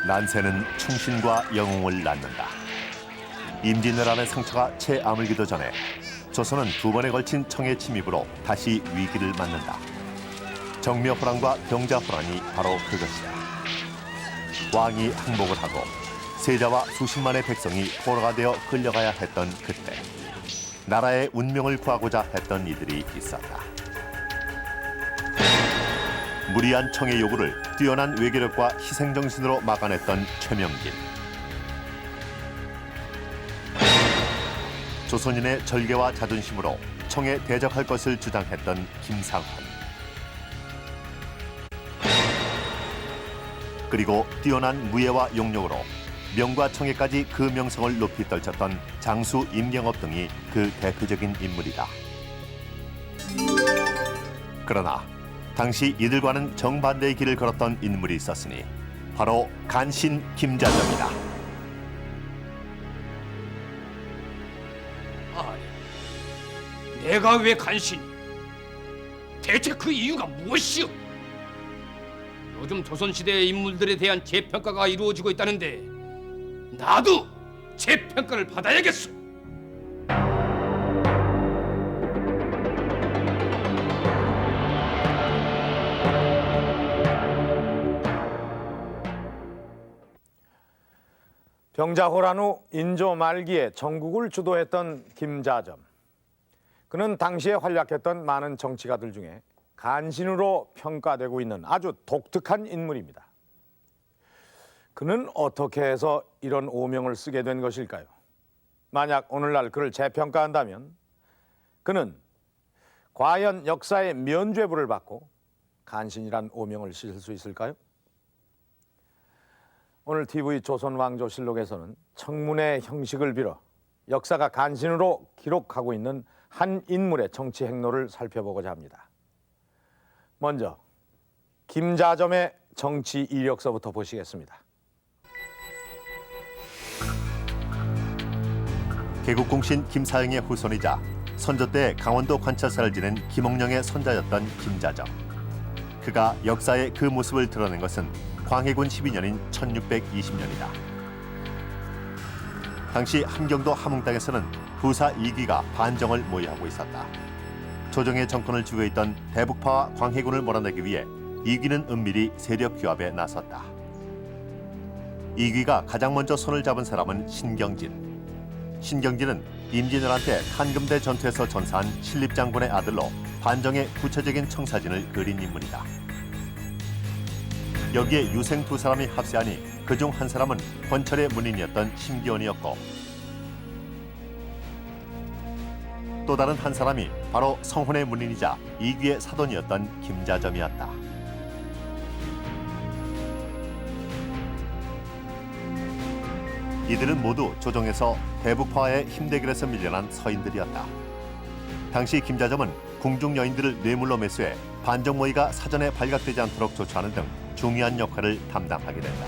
난세는 충신과 영웅을 낳는다. 임진왜란의 상처가 채 아물기도 전에 조선은 두 번에 걸친 청의 침입으로 다시 위기를 맞는다. 정묘호란과 병자호란이 바로 그것이다. 왕이 항복을 하고 세자와 수십만의 백성이 포로가 되어 끌려가야 했던 그때 나라의 운명을 구하고자 했던 이들이 있었다. 무리한 청의 요구를 뛰어난 외교력과 희생정신으로 막아냈던 최명길. 조선인의 절개와 자존심으로 청에 대적할 것을 주장했던 김상환. 그리고 뛰어난 무예와 용력으로 명과 청에까지 그 명성을 높이 떨쳤던 장수 임경업 등이 그 대표적인 인물이다. 그러나 당시 이들과는 정반대의 길을 걸었던 인물이 있었으니 바로 간신 김자점이다. 아니, 내가 왜 간신이? 대체 그 이유가 무엇이오? 요즘 조선시대의 인물들에 대한 재평가가 이루어지고 있다는데 나도 재평가를 받아야겠소. 병자호란 후 인조 말기에 전국을 주도했던 김자점. 그는 당시에 활약했던 많은 정치가들 중에 간신으로 평가되고 있는 아주 독특한 인물입니다. 그는 어떻게 해서 이런 오명을 쓰게 된 것일까요? 만약 오늘날 그를 재평가한다면 그는 과연 역사의 면죄부를 받고 간신이란 오명을 씌울 수 있을까요? 오늘 TV 조선왕조실록에서는 청문회 형식을 빌어 역사가 간신으로 기록하고 있는 한 인물의 정치 행로를 살펴보고자 합니다. 먼저 김자점의 정치 이력서부터 보시겠습니다. 개국공신 김사영의 후손이자 선조 때 강원도 관찰사를 지낸 김옥령의 손자였던 김자점. 그가 역사의 그 모습을 드러낸 것은 광해군 12년인 1620년이다. 당시 함경도 함흥땅에서는 부사 이귀가 반정을 모의하고 있었다. 조정의 정권을 쥐고 있던 대북파와 광해군을 몰아내기 위해 이귀는 은밀히 세력 규합에 나섰다. 이귀가 가장 먼저 손을 잡은 사람은 신경진. 신경진은 임진왜란 때 한금대 전투에서 전사한 신립장군의 아들로 반정의 구체적인 청사진을 그린 인물이다. 여기에 유생 두 사람이 합세하니 그중 한 사람은 권철의 문인이었던 심기원이었고 또 다른 한 사람이 바로 성혼의 문인이자 이귀의 사돈이었던 김자점이었다. 이들은 모두 조정에서 대북파와의 힘대결에서 밀려난 서인들이었다. 당시 김자점은 궁중 여인들을 뇌물로 매수해 반정 모의가 사전에 발각되지 않도록 조처하는 등 중요한 역할을 담당하게 된다.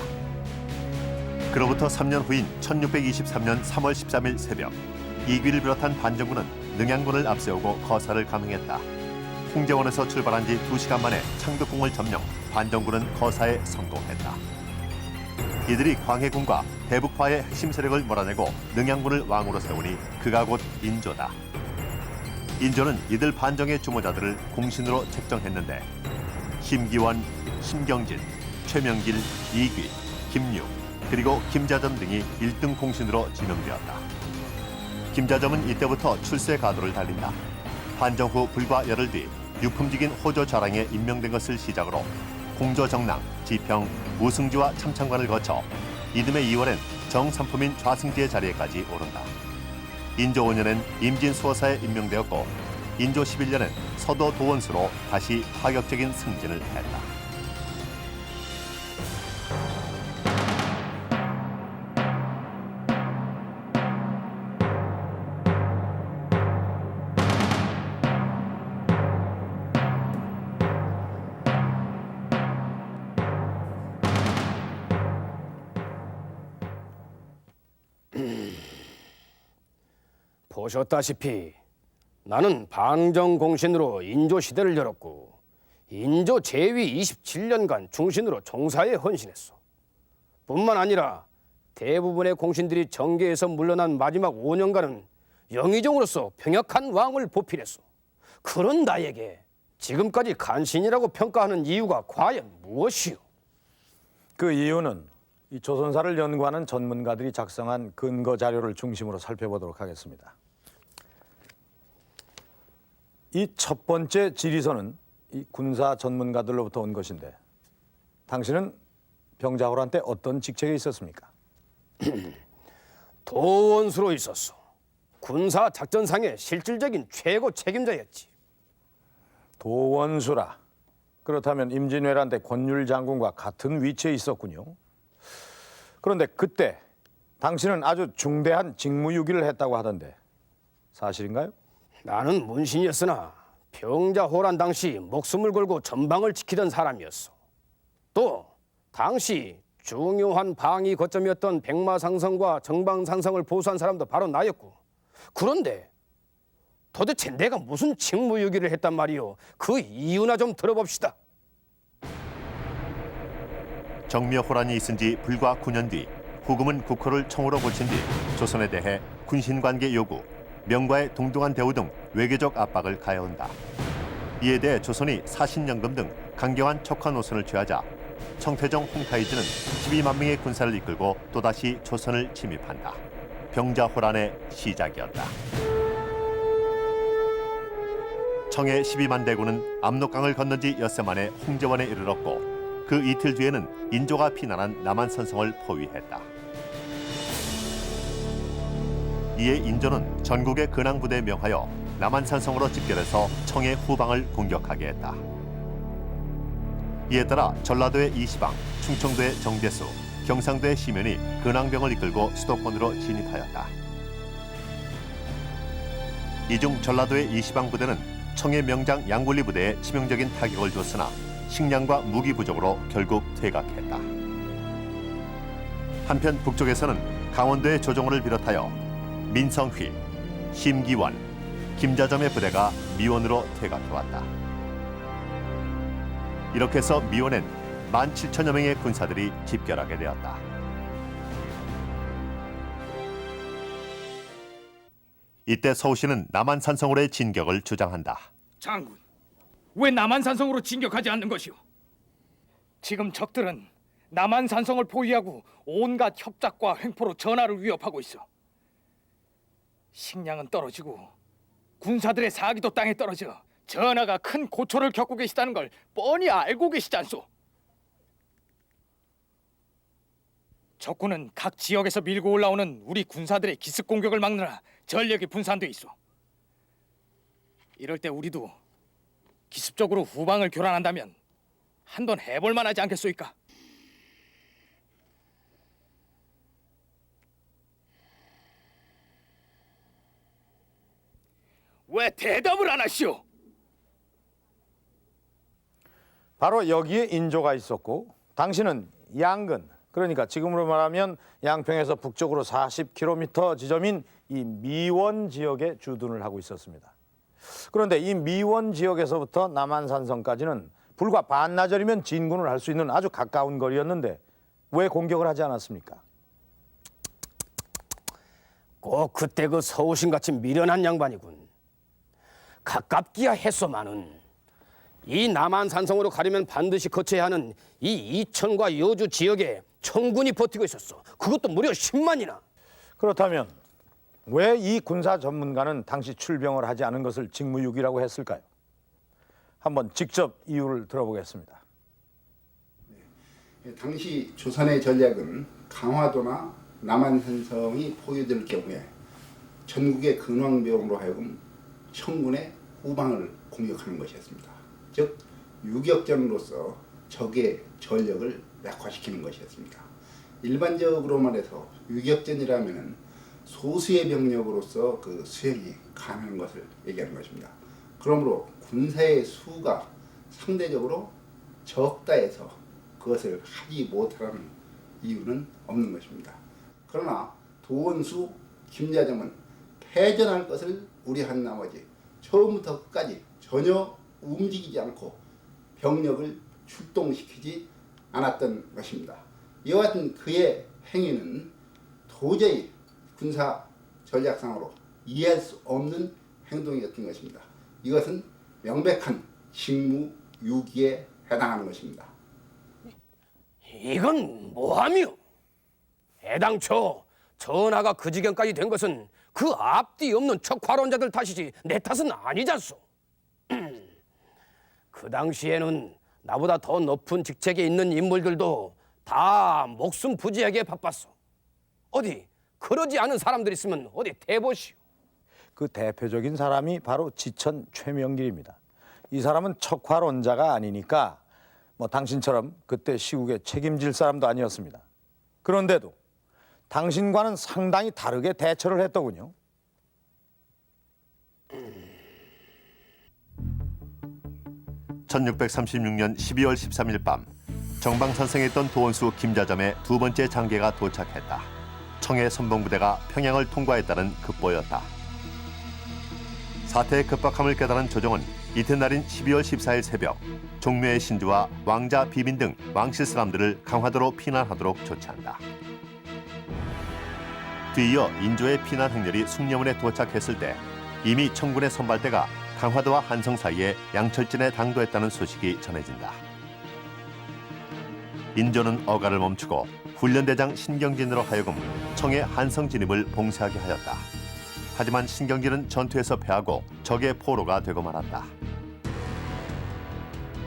그로부터 3년 후인 1623년 3월 13일 새벽, 이귀를 비롯한 반정군은 능양군을 앞세우고 거사를 감행했다. 홍제원에서 출발한 지 2시간 만에 창덕궁을 점령, 반정군은 거사에 성공했다. 이들이 광해군과 대북파의 핵심 세력을 몰아내고 능양군을 왕으로 세우니 그가 곧 인조다. 인조는 이들 반정의 주모자들을 공신으로 책정했는데 심기원, 신경진, 최명길, 이귀, 김유, 그리고 김자점 등이 1등 공신으로 지명되었다. 김자점은 이때부터 출세 가도를 달린다. 반정 후 불과 열흘 뒤 유품직인 호조 좌랑에 임명된 것을 시작으로 공조정랑, 지평, 무승지와 참창관을 거쳐 이듬해 2월엔 정삼품인 좌승지의 자리에까지 오른다. 인조 5년엔 임진수호사에 임명되었고 인조 11년엔 서도 도원수로 다시 파격적인 승진을 했다. 보셨다시피 나는 방정공신으로 인조시대를 열었고 인조 제위 27년간 중신으로 종사에 헌신했소. 뿐만 아니라 대부분의 공신들이 정계에서 물러난 마지막 5년간은 영의정으로서 병약한 왕을 보필했소. 그런 나에게 지금까지 간신이라고 평가하는 이유가 과연 무엇이오? 그 이유는 이 조선사를 연구하는 전문가들이 작성한 근거 자료를 중심으로 살펴보도록 하겠습니다. 이 첫 번째 지리서는 이 군사 전문가들로부터 온 것인데 당신은 병자호란 때 어떤 직책에 있었습니까? 도원수로 있었소. 군사 작전상의 실질적인 최고 책임자였지. 도원수라. 그렇다면 임진왜란 때 권율 장군과 같은 위치에 있었군요. 그런데 그때 당신은 아주 중대한 직무유기를 했다고 하던데 사실인가요? 나는 문신이었으나 병자호란 당시 목숨을 걸고 전방을 지키던 사람이었어. 또 당시 중요한 방위 거점이었던 백마상성과 정방상성을 보수한 사람도 바로 나였고, 그런데 도대체 내가 무슨 직무유기를 했단 말이오? 그 이유나 좀 들어봅시다. 정묘호란이 있은 지 불과 9년 뒤 후금은 국호를 청으로 고친 뒤 조선에 대해 군신관계 요구, 명과의 동등한 대우 등 외교적 압박을 가해온다. 이에 대해 조선이 사신연금 등 강경한 척화 노선을 취하자 청태종 홍타이즈는 12만 명의 군사를 이끌고 또다시 조선을 침입한다. 병자호란의 시작이었다. 청의 12만 대군은 압록강을 건넌 지 엿새 만에 홍제원에 이르렀고 그 이틀 뒤에는 인조가 피난한 남한산성을 포위했다. 이에 인조는 전국의 근황부대에 명하여 남한산성으로 집결해서 청의 후방을 공격하게 했다. 이에 따라 전라도의 이시방, 충청도의 정대수, 경상도의 시면이 근황병을 이끌고 수도권으로 진입하였다. 이 중 전라도의 이시방 부대는 청의 명장 양굴리 부대에 치명적인 타격을 줬으나 식량과 무기 부족으로 결국 퇴각했다. 한편 북쪽에서는 강원도의 조정호를 비롯하여 민성휘, 심기원, 김자점의 부대가 미원으로 퇴각해왔다. 이렇게 해서 미원엔 17,000여 명의 군사들이 집결하게 되었다. 이때 서우시는 남한산성으로의 진격을 주장한다. 장군, 왜 남한산성으로 진격하지 않는 것이오? 지금 적들은 남한산성을 포위하고 온갖 협작과 횡포로 전하를 위협하고 있어. 식량은 떨어지고 군사들의 사기도 땅에 떨어져 전하가 큰 고초를 겪고 계시다는 걸 뻔히 알고 계시지 않소? 적군은 각 지역에서 밀고 올라오는 우리 군사들의 기습 공격을 막느라 전력이 분산돼 있어. 이럴 때 우리도 기습적으로 후방을 교란한다면 한번 해볼 만하지 않겠소이까? 왜 대답을 안 하시오? 바로 여기에 인조가 있었고 당신은 양근, 그러니까 지금으로 말하면 양평에서 북쪽으로 40km 지점인 이 미원 지역에 주둔을 하고 있었습니다. 그런데 이 미원 지역에서부터 남한산성까지는 불과 반나절이면 진군을 할 수 있는 아주 가까운 거리였는데 왜 공격을 하지 않았습니까? 꼭 그때 그 서우신같이 미련한 양반이군. 가깝기야 했소마는 이 남한산성으로 가려면 반드시 거쳐야 하는 이 이천과 여주 지역에 청군이 버티고 있었어. 그것도 무려 10만이나. 그렇다면 왜 이 군사 전문가는 당시 출병을 하지 않은 것을 직무유기라고 했을까요? 한번 직접 이유를 들어보겠습니다. 당시 조선의 전략은 강화도나 남한산성이 포위될 경우에 전국의 근왕병으로 하여금 청군의 후방을 공격하는 것이었습니다. 즉 유격전으로서 적의 전력을 약화시키는 것이었습니다. 일반적으로 말해서 유격전이라면 소수의 병력으로서 그 수행이 가능한 것을 얘기하는 것입니다. 그러므로 군사의 수가 상대적으로 적다 해서 그것을 하지 못하라는 이유는 없는 것입니다. 그러나 도원수, 김자점은 패전할 것을 우려한 나머지 처음부터 끝까지 전혀 움직이지 않고 병력을 출동시키지 않았던 것입니다. 이와 같은 그의 행위는 도저히 군사 전략상으로 이해할 수 없는 행동이었던 것입니다. 이것은 명백한 직무유기에 해당하는 것입니다. 이건 뭐하며? 애당초 전하가 그 지경까지 된 것은 그 앞뒤 없는 척화론자들 탓이지 내 탓은 아니잖소. 그 당시에는 나보다 더 높은 직책에 있는 인물들도 다 목숨 부지하게 바빴어. 어디 그러지 않은 사람들 있으면 어디 대보시오. 그 대표적인 사람이 바로 지천 최명길입니다. 이 사람은 척화론자가 아니니까 뭐 당신처럼 그때 시국에 책임질 사람도 아니었습니다. 그런데도 당신과는 상당히 다르게 대처를 했더군요. (1636년 12월 13일) 밤 정방산성에 있던 도원수 김자점의 두 번째 장계가 도착했다. 청해 선봉부대가 평양을 통과했다는 급보였다. 사태의 급박함을 깨달은 조정은 이튿날인 12월 14일 새벽 종묘의 신주와 왕자 비빈 등 왕실 사람들을 강화도로 피난하도록 조치한다. 뒤이어 인조의 피난 행렬이 숭례문에 도착했을 때 이미 청군의 선발대가 강화도와 한성 사이에 양철진에 당도했다는 소식이 전해진다. 인조는 어가를 멈추고 훈련대장 신경진으로 하여금 청해 한성 진입을 봉쇄하게 하였다. 하지만 신경진은 전투에서 패하고 적의 포로가 되고 말았다.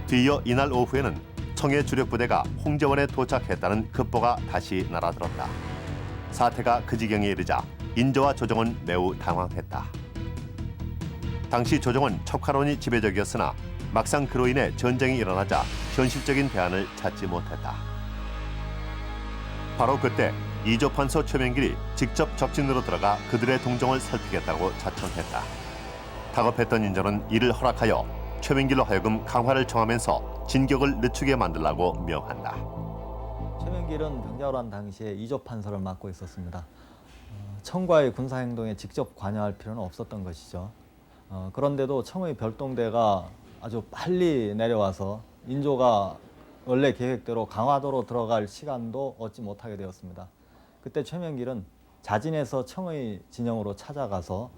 뒤이어 이날 오후에는 청해 주력 부대가 홍제원에 도착했다는 급보가 다시 날아들었다. 사태가 그 지경에 이르자 인조와 조정은 매우 당황했다. 당시 조정은 척화론이 지배적이었으나 막상 그로 인해 전쟁이 일어나자 현실적인 대안을 찾지 못했다. 바로 그때 이조판서 최명길이 직접 적진으로 들어가 그들의 동정을 살피겠다고 자청했다. 다급했던 인조는 이를 허락하여 최명길로 하여금 강화를 청하면서 진격을 늦추게 만들라고 명한다. 최명길은 병자호란 당시에 이조판서를 맡고 있었습니다. 청과의 군사행동에 직접 관여할 필요는 없었던 것이죠. 그런데도 청의 별동대가 아주 빨리 내려와서 인조가 원래 계획대로 강화도로 들어갈 시간도 얻지 못하게 되었습니다. 그때 최명길은 자진해서 청의 진영으로 찾아가서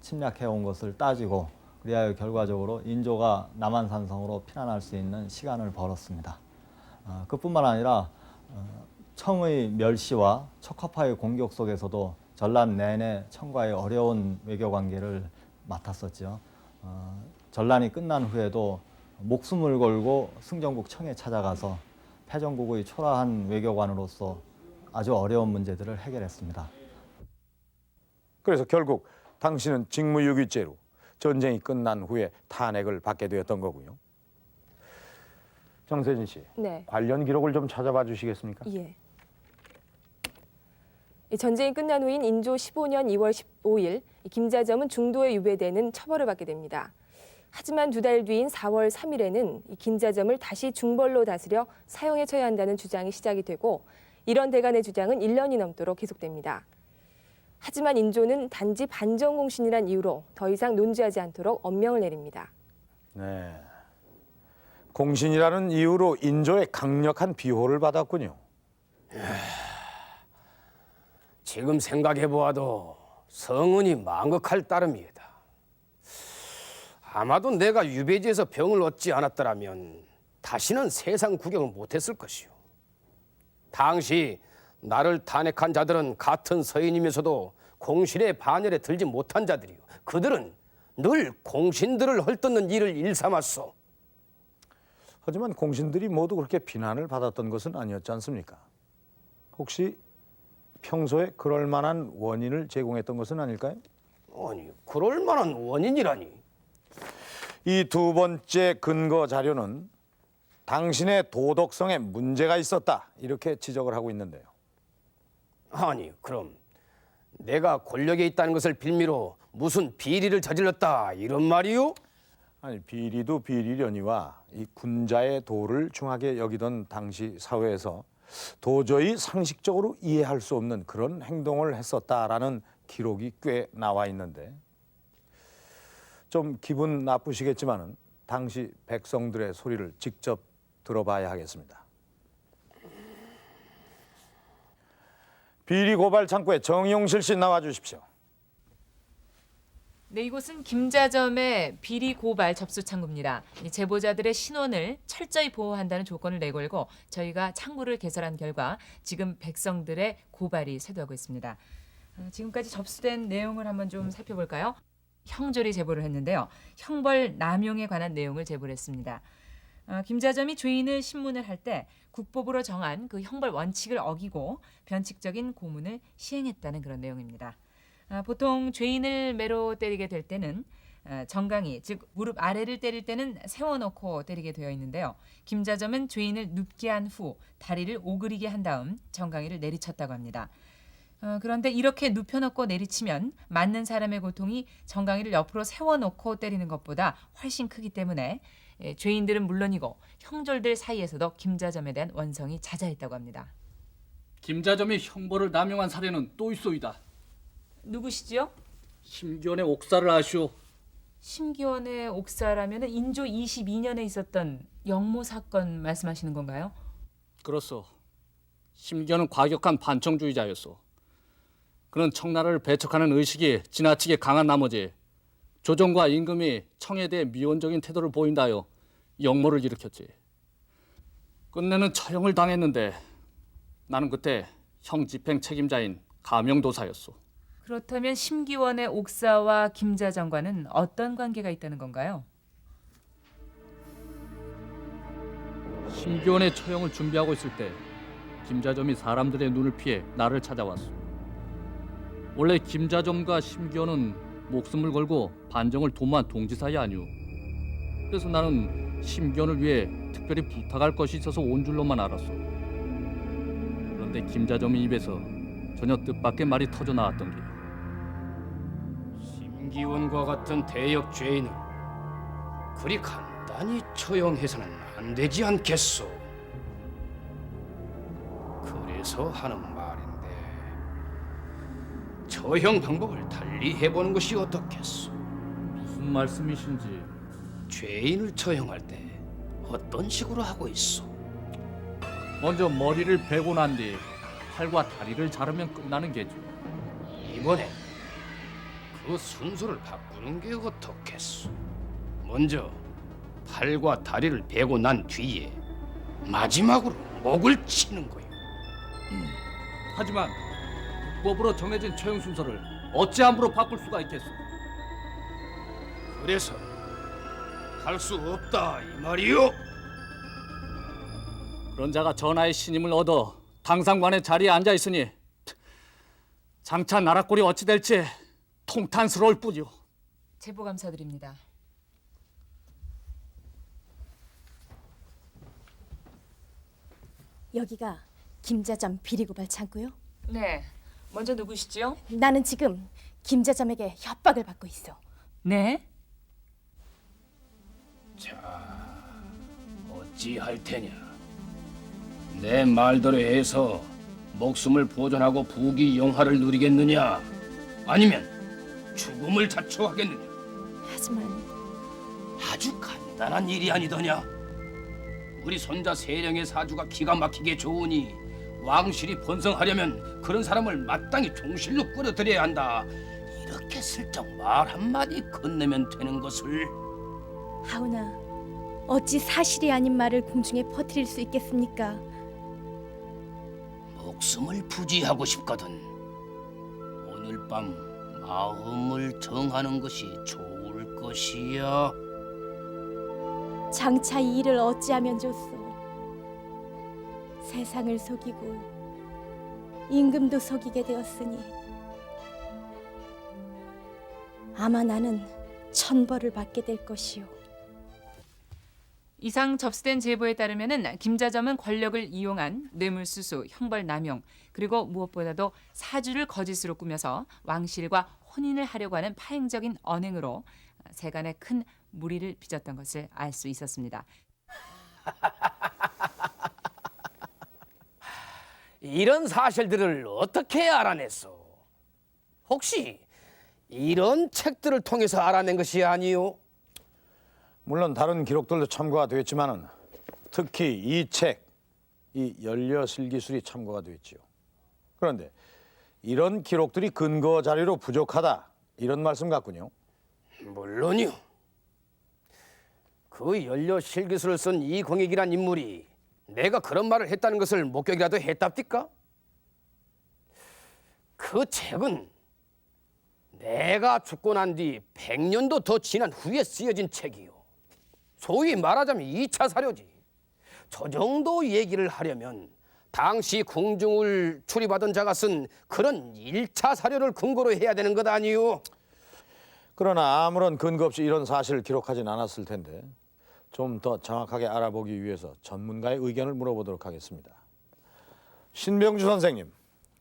침략해온 것을 따지고 그리하여 결과적으로 인조가 남한산성으로 피난할 수 있는 시간을 벌었습니다. 그뿐만 아니라 청의 멸시와 척화파의 공격 속에서도 전란 내내 청과의 어려운 외교관계를 맡았었죠. 전란이 끝난 후에도 목숨을 걸고 승정국 청에 찾아가서 패전국의 초라한 외교관으로서 아주 어려운 문제들을 해결했습니다. 그래서 결국 당신은 직무유기죄로 전쟁이 끝난 후에 탄핵을 받게 되었던 거고요. 정세진 씨, 네. 관련 기록을 좀 찾아봐 주시겠습니까? 예. 전쟁이 끝난 후인 인조 15년 2월 15일 김자점은 중도에 유배되는 처벌을 받게 됩니다. 하지만 두 달 뒤인 4월 3일에는 김자점을 다시 중벌로 다스려 사형에 처해야 한다는 주장이 시작이 되고 이런 대간의 주장은 1년이 넘도록 계속됩니다. 하지만 인조는 단지 반정공신이란 이유로 더 이상 논지하지 않도록 엄명을 내립니다. 네. 공신이라는 이유로 인조의 강력한 비호를 받았군요. 지금 생각해보아도 성은이 망극할 따름이다. 아마도 내가 유배지에서 병을 얻지 않았더라면 다시는 세상 구경을 못했을 것이오. 당시 나를 탄핵한 자들은 같은 서인이면서도 공신의 반열에 들지 못한 자들이오. 그들은 늘 공신들을 헐뜯는 일을 일삼았소. 하지만 공신들이 모두 그렇게 비난을 받았던 것은 아니었지 않습니까? 혹시 평소에 그럴 만한 원인을 제공했던 것은 아닐까요? 아니, 그럴 만한 원인이라니. 이 두 번째 근거 자료는 당신의 도덕성에 문제가 있었다 이렇게 지적을 하고 있는데요. 아니, 그럼 내가 권력에 있다는 것을 빌미로 무슨 비리를 저질렀다 이런 말이오? 아니 비리도 비리려니와 이 군자의 도를 중하게 여기던 당시 사회에서 도저히 상식적으로 이해할 수 없는 그런 행동을 했었다라는 기록이 꽤 나와 있는데 좀 기분 나쁘시겠지만은 당시 백성들의 소리를 직접 들어봐야 하겠습니다. 비리 고발 창구에 정용실 씨 나와 주십시오. 네, 이곳은 김자점의 비리 고발 접수 창구입니다. 이 제보자들의 신원을 철저히 보호한다는 조건을 내걸고 저희가 창구를 개설한 결과 지금 백성들의 고발이 쇄도하고 있습니다. 지금까지 접수된 내용을 한번 좀 살펴볼까요? 형졸이 제보를 했는데요. 형벌 남용에 관한 내용을 제보를 했습니다. 김자점이 죄인을 신문을 할 때 국법으로 정한 그 형벌 원칙을 어기고 변칙적인 고문을 시행했다는 그런 내용입니다. 보통 죄인을 매로 때리게 될 때는 정강이, 즉 무릎 아래를 때릴 때는 세워놓고 때리게 되어 있는데요. 김자점은 죄인을 눕게 한 후 다리를 오그리게 한 다음 정강이를 내리쳤다고 합니다. 그런데 이렇게 눕혀놓고 내리치면 맞는 사람의 고통이 정강이를 옆으로 세워놓고 때리는 것보다 훨씬 크기 때문에 죄인들은 물론이고 형졸들 사이에서도 김자점에 대한 원성이 자자했다고 합니다. 김자점이 형벌을 남용한 사례는 또 있소이다. 누구시지요? 심기원의 옥사를 아시오. 심기원의 옥사라면 인조 22년에 있었던 영모 사건 말씀하시는 건가요? 그렇소. 심기원은 과격한 반청주의자였소. 그는 청나라를 배척하는 의식이 지나치게 강한 나머지 조정과 임금이 청에 대해 미온적인 태도를 보인다여 역모를 일으켰지. 끝내는 처형을 당했는데 나는 그때 형 집행 책임자인 가명도사였소. 그렇다면 심기원의 옥사와 김자점과는 어떤 관계가 있다는 건가요? 심기원의 처형을 준비하고 있을 때 김자점이 사람들의 눈을 피해 나를 찾아왔소. 원래 김자점과 심기원은 목숨을 걸고 반정을 도모한 동지 사이 아니오. 그래서 나는 심기원을 위해 특별히 부탁할 것이 있어서 온 줄로만 알았소. 그런데 김자점의 입에서 전혀 뜻밖의 말이 터져 나왔던 게 심기원과 같은 대역 죄인을 그리 간단히 처형해서는 안 되지 않겠소. 그래서 하는 말인데 처형 방법을 달리 해보는 것이 어떻겠소? 무슨 말씀이신지. 죄인을 처형할 때 어떤 식으로 하고 있소? 먼저 머리를 베고 난 뒤 팔과 다리를 자르면 끝나는 게죠. 이번엔 그 순서를 바꾸는 게 어떻겠소? 먼저 팔과 다리를 베고 난 뒤에 마지막으로 목을 치는 거요. 하지만 법으로 정해진 처형 순서를 어찌 함부로 바꿀 수가 있겠소? 그래서 할 수 없다 이 말이요. 그런 자가 전하의 신임을 얻어 당상관의 자리에 앉아 있으니 장차 나라꼴이 어찌 될지 통탄스러울 뿐이오. 제보 감사드립니다. 여기가 김자점 비리고발 창구요? 네, 먼저 누구시죠? 나는 지금 김자점에게 협박을 받고 있어. 네? 어찌할 테냐? 내 말대로 해서 목숨을 보존하고 부귀 영화를 누리겠느냐? 아니면 죽음을 자초하겠느냐? 하지만 아주 간단한 일이 아니더냐? 우리 손자 세령의 사주가 기가 막히게 좋으니 왕실이 번성하려면 그런 사람을 마땅히 종실로 끌어들여야 한다. 이렇게 슬쩍 말 한마디 건네면 되는 것을. 하오나 어찌 사실이 아닌 말을 공중에 퍼뜨릴 수 있겠습니까? 목숨을 부지하고 싶거든 오늘 밤 마음을 정하는 것이 좋을 것이야. 장차 이 일을 어찌하면 좋소? 세상을 속이고 임금도 속이게 되었으니 아마 나는 천벌을 받게 될 것이오. 이상 접수된 제보에 따르면은 김자점은 권력을 이용한 뇌물수수, 형벌 남용, 그리고 무엇보다도 사주를 거짓으로 꾸며서 왕실과 혼인을 하려고 하는 파행적인 언행으로 세간에 큰 무리를 빚었던 것을 알 수 있었습니다. 이런 사실들을 어떻게 알아냈어? 혹시 이런 책들을 통해서 알아낸 것이 아니오? 물론 다른 기록들도 참고가 되었지만은 특히 이 책, 이 연려실기술이 참고가 되었지요. 그런데 이런 기록들이 근거 자료로 부족하다 이런 말씀 같군요. 물론이요. 그 연료 실기술을 쓴 이광익이란 인물이 내가 그런 말을 했다는 것을 목격이라도 했답니까? 그 책은 내가 죽고 난 뒤 100년도 더 지난 후에 쓰여진 책이요. 소위 말하자면 2차 사료지. 저 정도 얘기를 하려면 당시 궁중을 출입하던 자가 쓴 그런 1차 사료를 근거로 해야 되는 것 아니요? 그러나 아무런 근거 없이 이런 사실을 기록하진 않았을 텐데 좀 더 정확하게 알아보기 위해서 전문가의 의견을 물어보도록 하겠습니다. 신병주 선생님,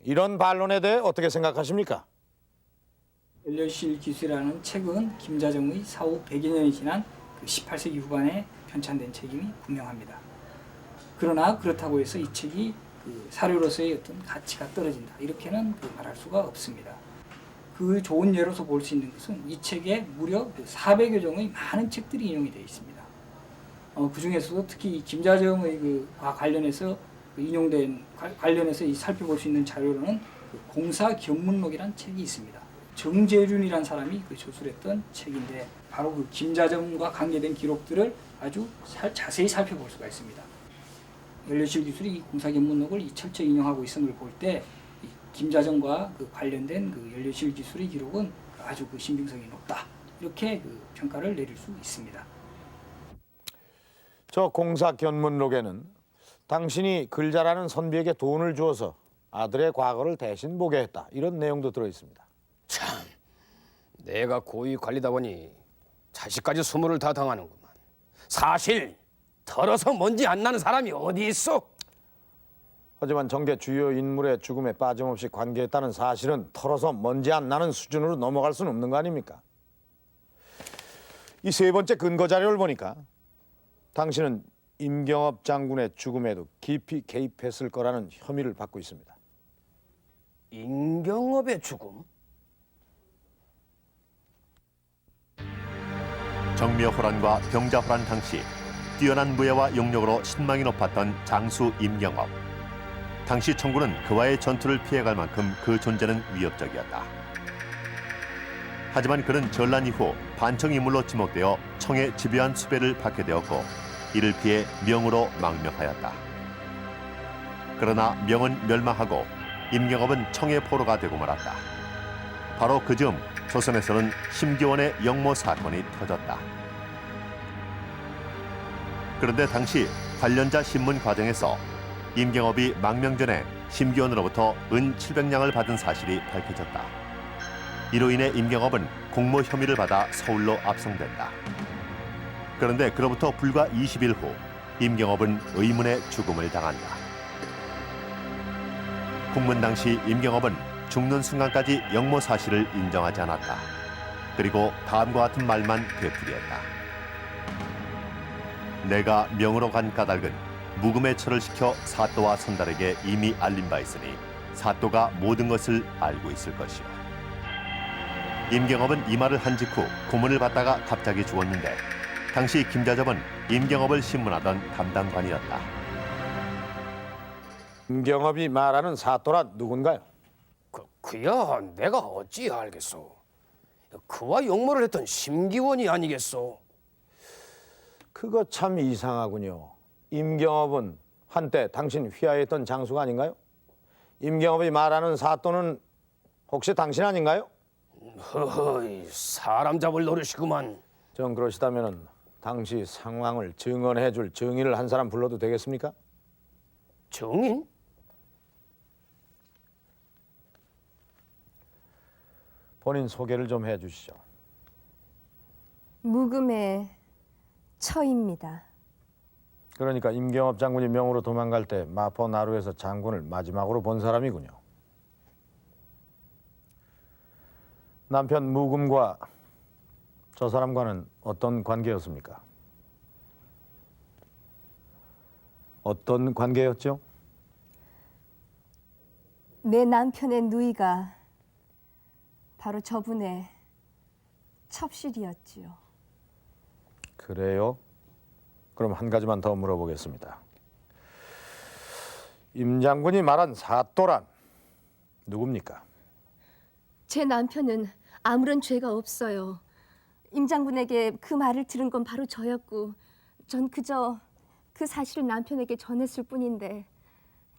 이런 반론에 대해 어떻게 생각하십니까? 연료실 기술이라는 책은 김자정의 사후 100여 년이 지난 18세기 후반에 편찬된 책임이 분명합니다. 그러나 그렇다고 해서 이 책이 사료로서의 어떤 가치가 떨어진다 이렇게는 말할 수가 없습니다. 그 좋은 예로서 볼 수 있는 것은 이 책에 무려 400여 종의 많은 책들이 인용이 되어 있습니다. 그 중에서도 특히 김자정의 과 관련해서 인용된 관련해서 살펴볼 수 있는 자료로는 공사 견문록이라는 책이 있습니다. 정재륜이라는 사람이 저술했던 책인데 바로 그 김자정과 관계된 기록들을 아주 자세히 살펴볼 수가 있습니다. 연료실 기술이 이 공사 견문록을 철저히 인용하고 있음을 볼 때 김자정과 관련된 연료실 기술의 기록은 아주 신빙성이 높다 이렇게 평가를 내릴 수 있습니다. 저 공사 견문록에는 당신이 글 잘하는 선비에게 돈을 주어서 아들의 과거를 대신 보게 했다 이런 내용도 들어있습니다. 참, 내가 고위 관리다 보니 자식까지 소문을 다 당하는구만. 사실 털어서 먼지 안 나는 사람이 어디 있어? 하지만 정계 주요 인물의 죽음에 빠짐없이 관계했다는 사실은 털어서 먼지 안 나는 수준으로 넘어갈 수는 없는 거 아닙니까? 이 세 번째 근거 자료를 보니까 당신은 임경업 장군의 죽음에도 깊이 개입했을 거라는 혐의를 받고 있습니다. 임경업의 죽음? 정묘호란과 병자호란 당시 뛰어난 무예와 용력으로 신망이 높았던 장수 임경업. 당시 청군은 그와의 전투를 피해갈 만큼 그 존재는 위협적이었다. 하지만 그는 전란 이후 반청 인물로 지목되어 청의 집요한 수배를 받게 되었고 이를 피해 명으로 망명하였다. 그러나 명은 멸망하고 임경업은 청의 포로가 되고 말았다. 바로 그 즈음 조선에서는 심기원의 영모 사건이 터졌다. 그런데 당시 관련자 신문 과정에서 임경업이 망명 전에 심기원으로부터 은 700냥을 받은 사실이 밝혀졌다. 이로 인해 임경업은 공모 혐의를 받아 서울로 압송된다. 그런데 그로부터 불과 20일 후 임경업은 의문의 죽음을 당한다. 국문 당시 임경업은 죽는 순간까지 영모 사실을 인정하지 않았다. 그리고 다음과 같은 말만 되풀이했다. 내가 명으로 간 까닭은 묵음의 처를 시켜 사또와 선달에게 이미 알린 바 있으니 사또가 모든 것을 알고 있을 것이요. 임경업은 이 말을 한 직후 고문을 받다가 갑자기 죽었는데 당시 김자점은 임경업을 신문하던 담당관이었다. 임경업이 말하는 사또란 누군가요? 그야 내가 어찌 알겠소. 그와 용모를 했던 심기원이 아니겠소. 그거 참 이상하군요. 임경업은 한때 당신 휘하했던 장수가 아닌가요? 임경업이 말하는 사또는 혹시 당신 아닌가요? 허허이, 사람 잡을 노릇이구만. 정 그러시다면 당시 상황을 증언해 줄 증인을 한 사람 불러도 되겠습니까? 증인? 본인 소개를 좀 해주시죠. 묵음의 처입니다. 그러니까 임경업 장군이 명으로 도망갈 때 마포 나루에서 장군을 마지막으로 본 사람이군요. 남편 묵음과 저 사람과는 어떤 관계였습니까? 어떤 관계였죠? 내 남편의 누이가 바로 저분의 첩실이었지요. 그래요? 그럼 한 가지만 더 물어보겠습니다. 임 장군이 말한 사또란 누굽니까? 제 남편은 아무런 죄가 없어요. 임 장군에게 그 말을 들은 건 바로 저였고 전 그저 그 사실을 남편에게 전했을 뿐인데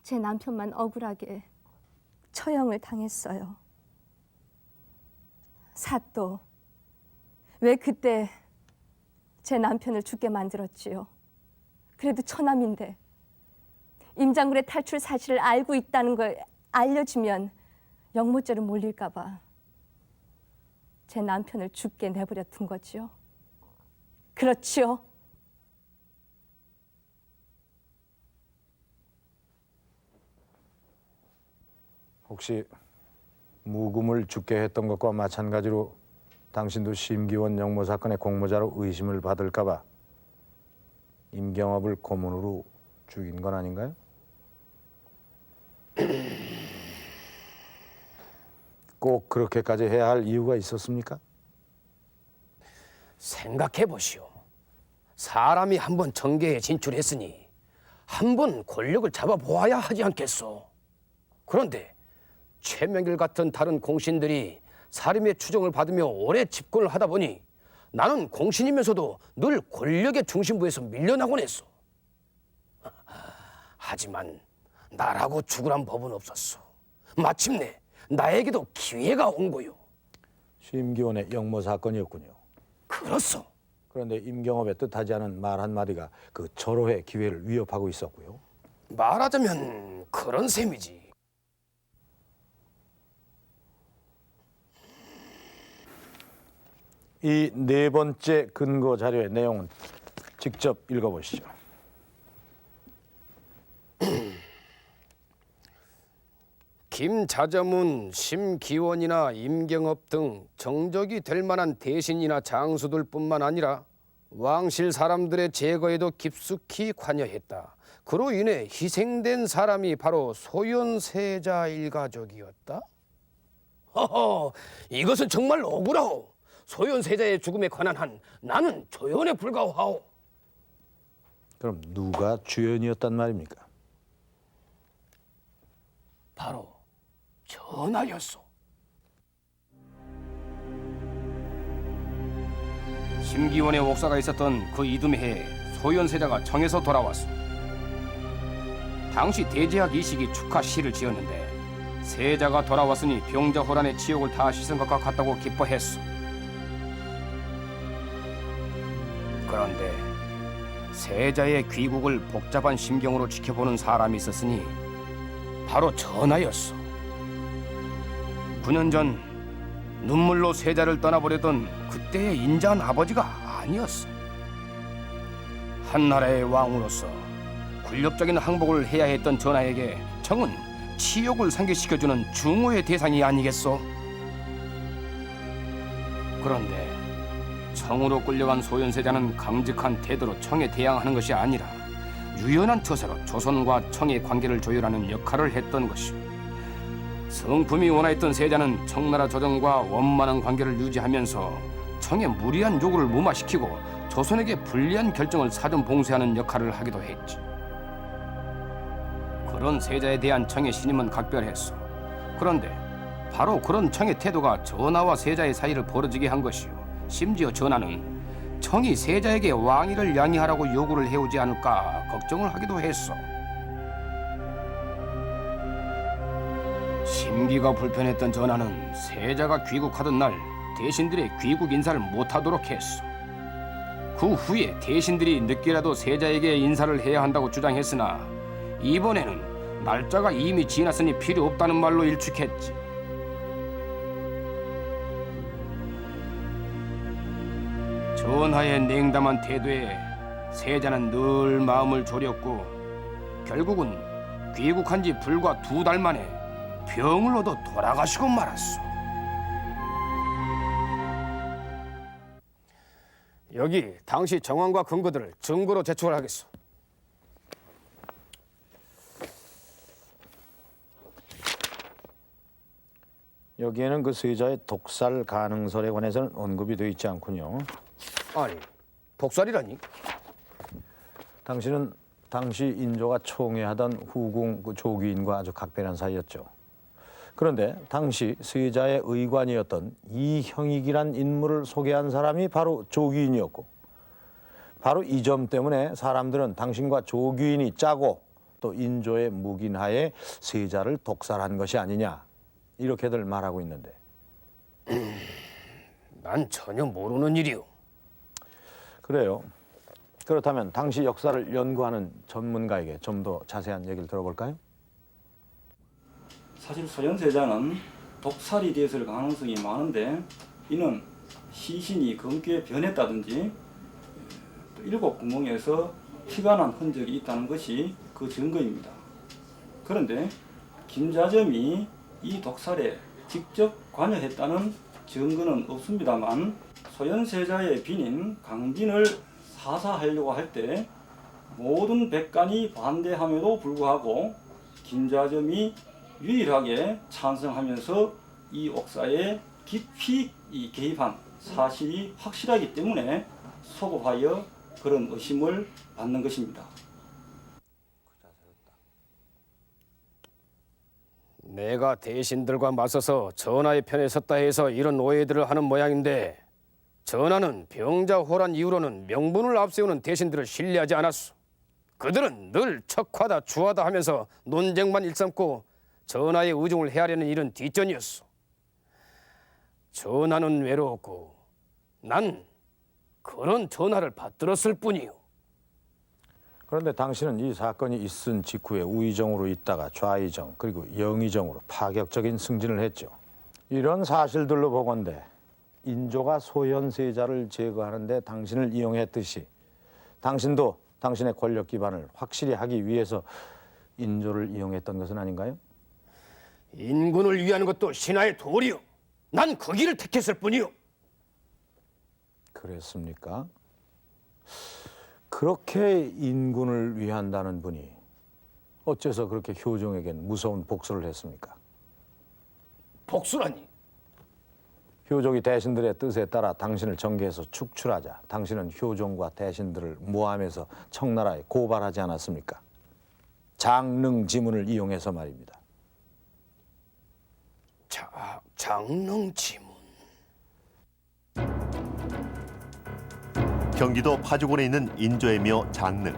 제 남편만 억울하게 처형을 당했어요. 사또, 왜 그때 제 남편을 죽게 만들었지요? 그래도 처남인데 임 장군의 탈출 사실을 알고 있다는 걸 알려주면 영모죄로 몰릴까 봐 제 남편을 죽게 내버려 둔 거지요. 그렇지요? 혹시 무금을 죽게 했던 것과 마찬가지로 당신도 심기원 영모 사건의 공모자로 의심을 받을까 봐 임경업을 고문으로 죽인 건 아닌가요? 꼭 그렇게까지 해야 할 이유가 있었습니까? 생각해 보시오. 사람이 한번 정계에 진출했으니 한번 권력을 잡아보아야 하지 않겠소. 그런데 최명길 같은 다른 공신들이 사림의 추정을 받으며 오래 집권을 하다 보니 나는 공신이면서도 늘 권력의 중심부에서 밀려나곤 했소. 하지만 나라고 죽으란 법은 없었소. 마침내 나에게도 기회가 온 거요. 심기원의 영모 사건이었군요. 그렇소. 그런데 임경업의 뜻하지 않은 말 한마디가 그 절호의 기회를 위협하고 있었고요. 말하자면 그런 셈이지. 이 네 번째 근거 자료의 내용은 직접 읽어보시죠. 김자점은 심기원이나 임경업 등 정적이 될 만한 대신이나 장수들 뿐만 아니라 왕실 사람들의 제거에도 깊숙이 관여했다. 그로 인해 희생된 사람이 바로 소현세자 일가족이었다. 허허, 이것은 정말 억울하오. 소현세자의 죽음에 관한 한 나는 조연에 불과하오. 그럼 누가 주연이었단 말입니까? 바로 전하였소. 심기원의 옥사가 있었던 그 이듬해에 소현세자가 청에서 돌아왔소. 당시 대제학 이식이 축하 시를 지었는데 세자가 돌아왔으니 병자호란의 치욕을 다 씻은 것과 같다고 기뻐했소. 그런데 세자의 귀국을 복잡한 심경으로 지켜보는 사람이 있었으니 바로 전하였소. 9년 전 눈물로 세자를 떠나보려던 그때의 인자한 아버지가 아니었어. 한나라의 왕으로서 군력적인 항복을 해야 했던 전하에게 청은 치욕을 상기시켜주는 중후의 대상이 아니겠소? 그런데 청으로 끌려간 소현세자는 강직한 태도로 청에 대항하는 것이 아니라 유연한 처세로 조선과 청의 관계를 조율하는 역할을 했던 것이오. 성품이 온화했던 세자는 청나라 조정과 원만한 관계를 유지하면서 청의 무리한 요구를 무마시키고 조선에게 불리한 결정을 사전 봉쇄하는 역할을 하기도 했지. 그런 세자에 대한 청의 신임은 각별했어. 그런데 바로 그런 청의 태도가 전하와 세자의 사이를 벌어지게 한 것이오. 심지어 전하는 청이 세자에게 왕위를 양해하라고 요구를 해오지 않을까 걱정을 하기도 했어. 심기가 불편했던 전하는 세자가 귀국하던 날 대신들의 귀국 인사를 못하도록 했어. 그 후에 대신들이 늦게라도 세자에게 인사를 해야 한다고 주장했으나 이번에는 날짜가 이미 지났으니 필요 없다는 말로 일축했지. 전하의 냉담한 태도에 세자는 늘 마음을 졸였고 결국은 귀국한 지 불과 2달 만에 병을 얻어 돌아가시고 말았소. 여기 당시 정황과 근거들을 증거로 제출하겠소. 여기에는 그 세자의 독살 가능설에 관해서는 언급이 되어 있지 않군요. 아니, 독살이라니? 당신은 당시 인조가 총애하던 후궁 그 조귀인과 아주 각별한 사이였죠. 그런데 당시 세자의 의관이었던 이형익이란 인물을 소개한 사람이 바로 조규인이었고, 바로 이 점 때문에 사람들은 당신과 조규인이 짜고 또 인조의 묵인하에 세자를 독살한 것이 아니냐, 이렇게들 말하고 있는데. 난 전혀 모르는 일이오. 그래요. 그렇다면 당시 역사를 연구하는 전문가에게 좀 더 자세한 얘기를 들어볼까요? 사실 소현세자는 독살이 되었을 가능성이 많은데, 이는 시신이 검게 변했다든지 또 7구멍에서 피가 난 흔적이 있다는 것이 그 증거입니다. 그런데 김자점이 이 독살에 직접 관여했다는 증거는 없습니다만, 소현세자의 빈인 강빈을 사사하려고 할 때 모든 백관이 반대함에도 불구하고 김자점이 유일하게 찬성하면서 이 옥사에 깊이 개입한 사실이 확실하기 때문에 소급하여 그런 의심을 받는 것입니다. 내가 대신들과 맞서서 전하의 편에 섰다 해서 이런 오해들을 하는 모양인데, 전하는 병자호란 이후로는 명분을 앞세우는 대신들을 신뢰하지 않았소. 그들은 늘 척하다 주하다 하면서 논쟁만 일삼고 전하의 의중을 헤아리는 일은 뒷전이었소. 전하는 외로웠고 난 그런 전하를 받들었을 뿐이요. 그런데 당신은 이 사건이 있은 직후에 우의정으로 있다가 좌의정 그리고 영의정으로 파격적인 승진을 했죠. 이런 사실들로 보건대 인조가 소현세자를 제거하는 데 당신을 이용했듯이 당신도 당신의 권력 기반을 확실히 하기 위해서 인조를 이용했던 것은 아닌가요? 인군을 위하는 것도 신하의 도리요. 난 그 길을 택했을 뿐이요. 그랬습니까? 그렇게 인군을 위한다는 분이 어째서 그렇게 효종에겐 무서운 복수를 했습니까? 복수라니? 효종이 대신들의 뜻에 따라 당신을 정계에서 축출하자 당신은 효종과 대신들을 모함해서 청나라에 고발하지 않았습니까? 장릉지문을 이용해서 말입니다. 장릉지문? 경기도 파주군에 있는 인조의 묘 장릉.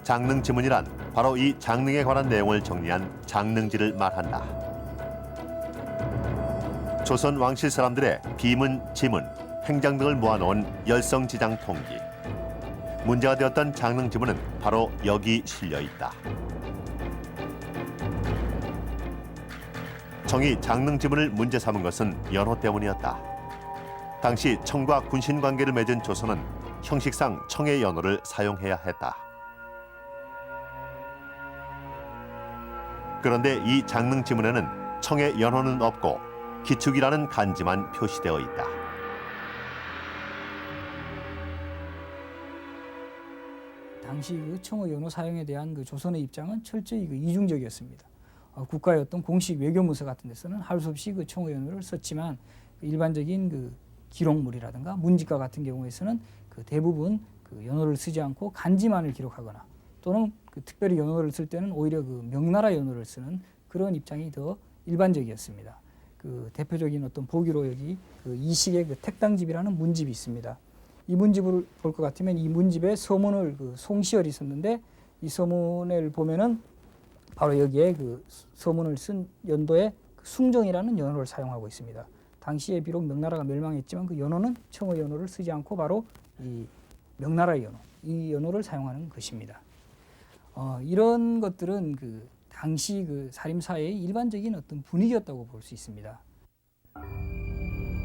장릉지문이란 바로 이 장릉에 관한 내용을 정리한 장릉지를 말한다. 조선 왕실 사람들의 비문, 지문, 행장 등을 모아놓은 열성지장 통기. 문제가 되었던 장릉지문은 바로 여기 실려 있다. 청이 장릉지문을 문제 삼은 것은 연호 때문이었다. 당시 청과 군신 관계를 맺은 조선은 형식상 청의 연호를 사용해야 했다. 그런데 이 장릉지문에는 청의 연호는 없고 기축이라는 간지만 표시되어 있다. 당시 그 청의 연호 사용에 대한 그 조선의 입장은 철저히 그 이중적이었습니다. 국가의 어떤 공식 외교문서 같은 데서는 할 수 없이 그 청의 연호를 썼지만, 그 일반적인 그 기록물이라든가 문지가 같은 경우에서는 그 대부분 그 연호를 쓰지 않고 간지만을 기록하거나 또는 그 특별히 연호를 쓸 때는 오히려 그 명나라 연호를 쓰는 그런 입장이 더 일반적이었습니다. 그 대표적인 어떤 보기로 여기 그 이식의 그 택당집이라는 문집이 있습니다. 이 문집을 볼 것 같으면 이 문집에 서문을 그 송시열이 썼는데, 이 서문을 보면은 바로 여기에 그 서문을 쓴 연도에 그 숭정이라는 연호를 사용하고 있습니다. 당시에 비록 명나라가 멸망했지만 그 연호는 청의 연호를 쓰지 않고 바로 이 명나라의 연호, 이 연호를 사용하는 것입니다. 이런 것들은 그 당시 그 살림사의 일반적인 어떤 분위기였다고 볼 수 있습니다.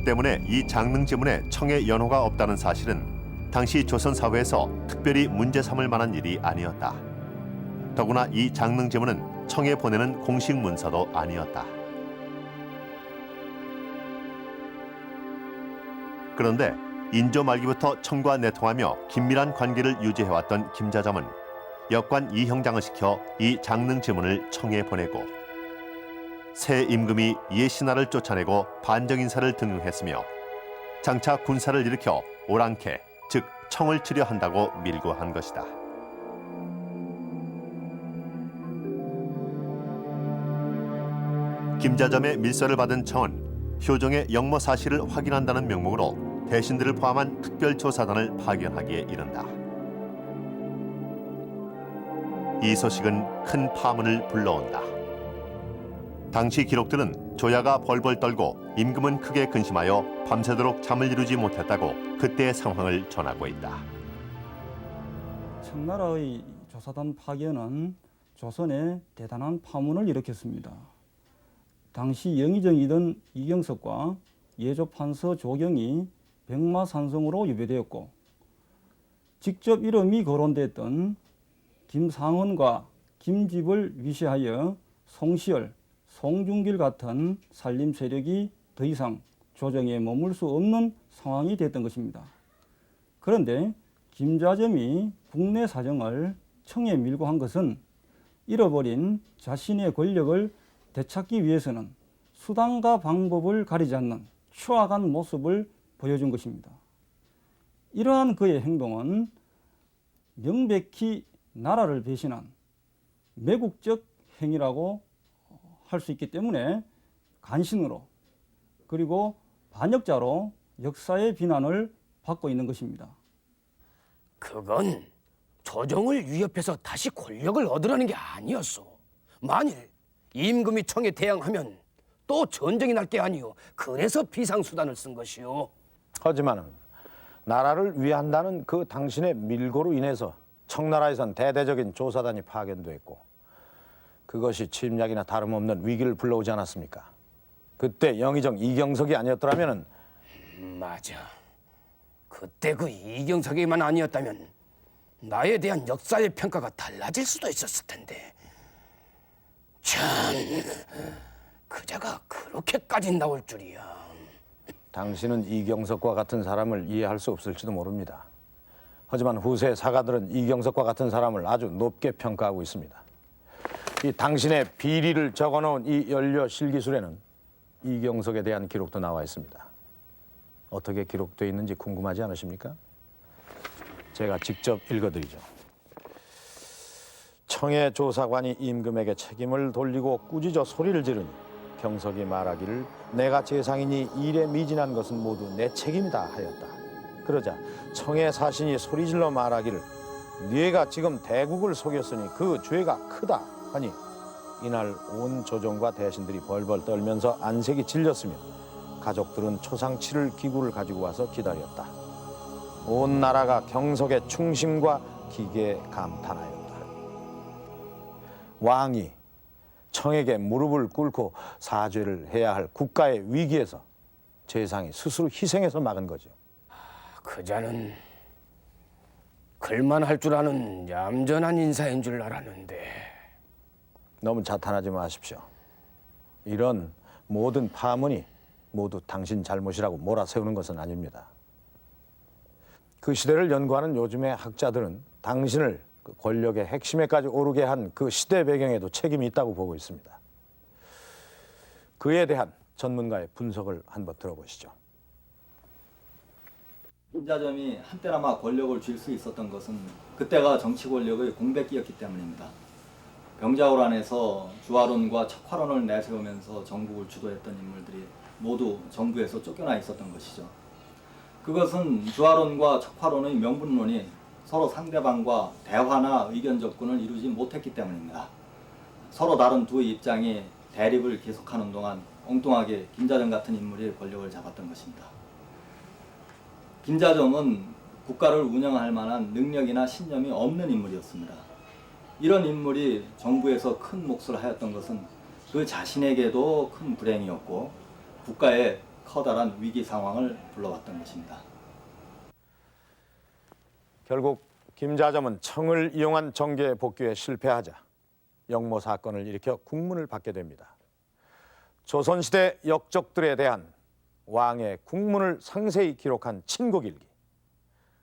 때문에 이 장릉지문에 청의 연호가 없다는 사실은 당시 조선 사회에서 특별히 문제 삼을 만한 일이 아니었다. 더구나 이 장릉지문은 청에 보내는 공식 문서도 아니었다. 그런데 인조 말기부터 청과 내통하며 긴밀한 관계를 유지해왔던 김자점은 역관 이형장을 시켜 이 장릉지문을 청에 보내고 새 임금이 이에 신하를 쫓아내고 반정인사를 등용했으며 장차 군사를 일으켜 오랑캐, 즉 청을 치려 한다고 밀고 한 것이다. 김자점의 밀서를 받은 청은 효종의 영모 사실을 확인한다는 명목으로 대신들을 포함한 특별조사단을 파견하기에 이른다. 이 소식은 큰 파문을 불러온다. 당시 기록들은 조야가 벌벌 떨고 임금은 크게 근심하여 밤새도록 잠을 이루지 못했다고 그때의 상황을 전하고 있다. 청나라의 조사단 파견은 조선에 대단한 파문을 일으켰습니다. 당시 영의정이던 이경석과 예조판서 조경이 백마산성으로 유배되었고 직접 이름이 거론됐던 김상헌과 김집을 위시하여 송시열, 송중길 같은 산림 세력이 더 이상 조정에 머물 수 없는 상황이 됐던 것입니다. 그런데 김자점이 국내 사정을 청에 밀고 한 것은 잃어버린 자신의 권력을 되찾기 위해서는 수단과 방법을 가리지 않는 추악한 모습을 보여준 것입니다. 이러한 그의 행동은 명백히 나라를 배신한 매국적 행위라고 할 수 있기 때문에 간신으로 그리고 반역자로 역사의 비난을 받고 있는 것입니다. 그건 조정을 위협해서 다시 권력을 얻으려는 게 아니었어. 만일 임금이 청에 대항하면 또 전쟁이 날 게 아니오. 그래서 비상수단을 쓴 것이오. 하지만 나라를 위한다는 그 당신의 밀고로 인해서 청나라에선 대대적인 조사단이 파견됐고 그것이 침략이나 다름없는 위기를 불러오지 않았습니까? 그때 영의정 이경석이 아니었더라면 맞아. 그때 그 이경석이만 아니었다면 나에 대한 역사의 평가가 달라질 수도 있었을 텐데. 참, 그자가 그렇게까지 나올 줄이야. 당신은 이경석과 같은 사람을 이해할 수 없을지도 모릅니다. 하지만 후세 사가들은 이경석과 같은 사람을 아주 높게 평가하고 있습니다. 이 당신의 비리를 적어놓은 이 연료 실기술에는 이경석에 대한 기록도 나와 있습니다. 어떻게 기록되어 있는지 궁금하지 않으십니까? 제가 직접 읽어드리죠. 청해 조사관이 임금에게 책임을 돌리고 꾸짖어 소리를 지르니 경석이 말하기를 내가 재상이니 일에 미진한 것은 모두 내 책임이다 하였다. 그러자 청해 사신이 소리질러 말하기를 네가 지금 대국을 속였으니 그 죄가 크다 하니 이날 온 조정과 대신들이 벌벌 떨면서 안색이 질렸으며 가족들은 초상치를 기구를 가지고 와서 기다렸다. 온 나라가 경석의 충심과 기계에 감탄하였다. 왕이 청에게 무릎을 꿇고 사죄를 해야 할 국가의 위기에서 재상이 스스로 희생해서 막은 거죠. 그자는 글만 할 줄 아는 얌전한 인사인 줄 알았는데. 너무 자탄하지 마십시오. 이런 모든 파문이 모두 당신 잘못이라고 몰아세우는 것은 아닙니다. 그 시대를 연구하는 요즘의 학자들은 당신을 그 권력의 핵심에까지 오르게 한 그 시대 배경에도 책임이 있다고 보고 있습니다. 그에 대한 전문가의 분석을 한번 들어보시죠. 김자점이 한때나마 권력을 쥘 수 있었던 것은 그때가 정치 권력의 공백기였기 때문입니다. 병자호란에서 주화론과 척화론을 내세우면서 정국을 주도했던 인물들이 모두 정부에서 쫓겨나 있었던 것이죠. 그것은 주화론과 척화론의 명분론이 서로 상대방과 대화나 의견 접근을 이루지 못했기 때문입니다. 서로 다른 두 입장이 대립을 계속하는 동안 엉뚱하게 김자점 같은 인물이 권력을 잡았던 것입니다. 김자점은 국가를 운영할 만한 능력이나 신념이 없는 인물이었습니다. 이런 인물이 정부에서 큰 몫을 하였던 것은 그 자신에게도 큰 불행이었고 국가에 커다란 위기 상황을 불러왔던 것입니다. 결국 김자점은 청을 이용한 정계 복귀에 실패하자 영모 사건을 일으켜 국문을 받게 됩니다. 조선시대 역적들에 대한 왕의 국문을 상세히 기록한 친국일기.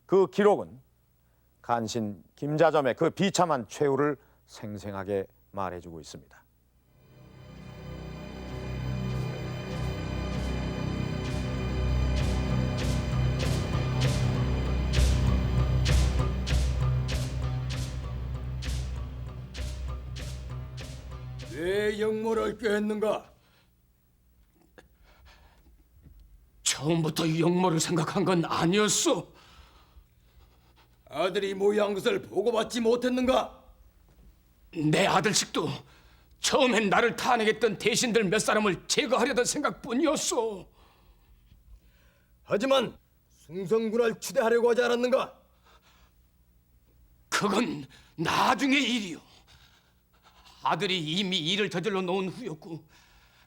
그 기록은 간신 김자점의 그 비참한 최후를 생생하게 말해주고 있습니다. 왜 영모를 꾀했는가? 처음부터 영모를 생각한 건 아니었어. 아들이 모의한 것을 보고받지 못했는가? 내 아들식도 처음엔 나를 탄핵했던 대신들 몇 사람을 제거하려던 생각뿐이었어. 하지만 숭성군을 추대하려고 하지 않았는가? 그건 나중의 일이요. 아들이 이미 일을 저질러 놓은 후였고,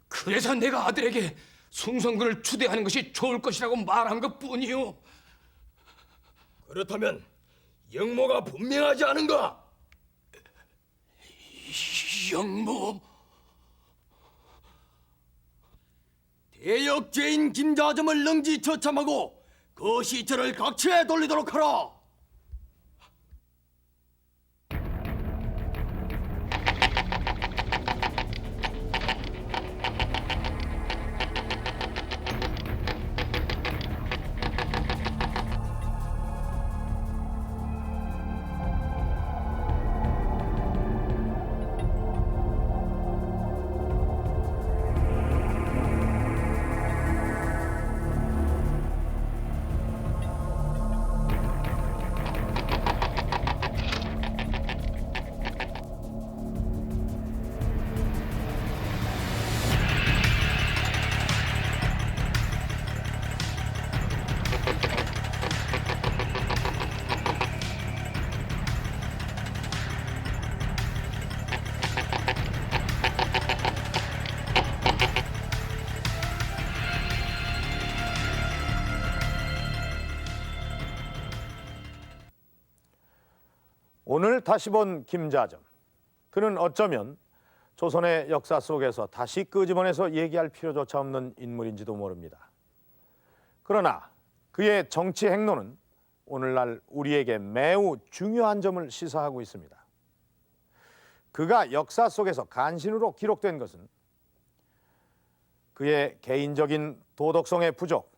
그래서 내가 아들에게 숭성군을 추대하는 것이 좋을 것이라고 말한 것뿐이요. 그렇다면 영모가 분명하지 않은가? 영모? 대역죄인 김자점을 능지 처참하고 그 시체를 각처에 돌리도록 하라. 오늘 다시 본 김자점. 그는 어쩌면 조선의 역사 속에서 다시 끄집어내서 얘기할 필요조차 없는 인물인지도 모릅니다. 그러나 그의 정치 행로는 오늘날 우리에게 매우 중요한 점을 시사하고 있습니다. 그가 역사 속에서 간신으로 기록된 것은 그의 개인적인 도덕성의 부족,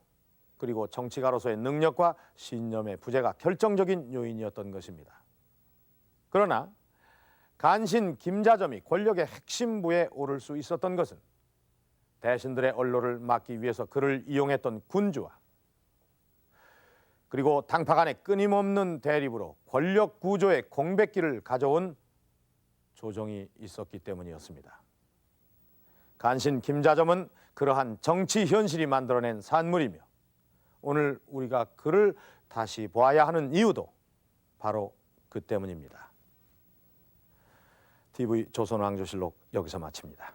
그리고 정치가로서의 능력과 신념의 부재가 결정적인 요인이었던 것입니다. 그러나 간신 김자점이 권력의 핵심부에 오를 수 있었던 것은 대신들의 언로를 막기 위해서 그를 이용했던 군주와 그리고 당파 간의 끊임없는 대립으로 권력 구조의 공백기를 가져온 조정이 있었기 때문이었습니다. 간신 김자점은 그러한 정치 현실이 만들어낸 산물이며 오늘 우리가 그를 다시 보아야 하는 이유도 바로 그 때문입니다. TV 조선왕조실록 여기서 마칩니다.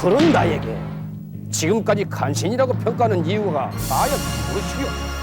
그런 나에게 지금까지 간신이라고 평가하는 이유가 과연 무엇이오?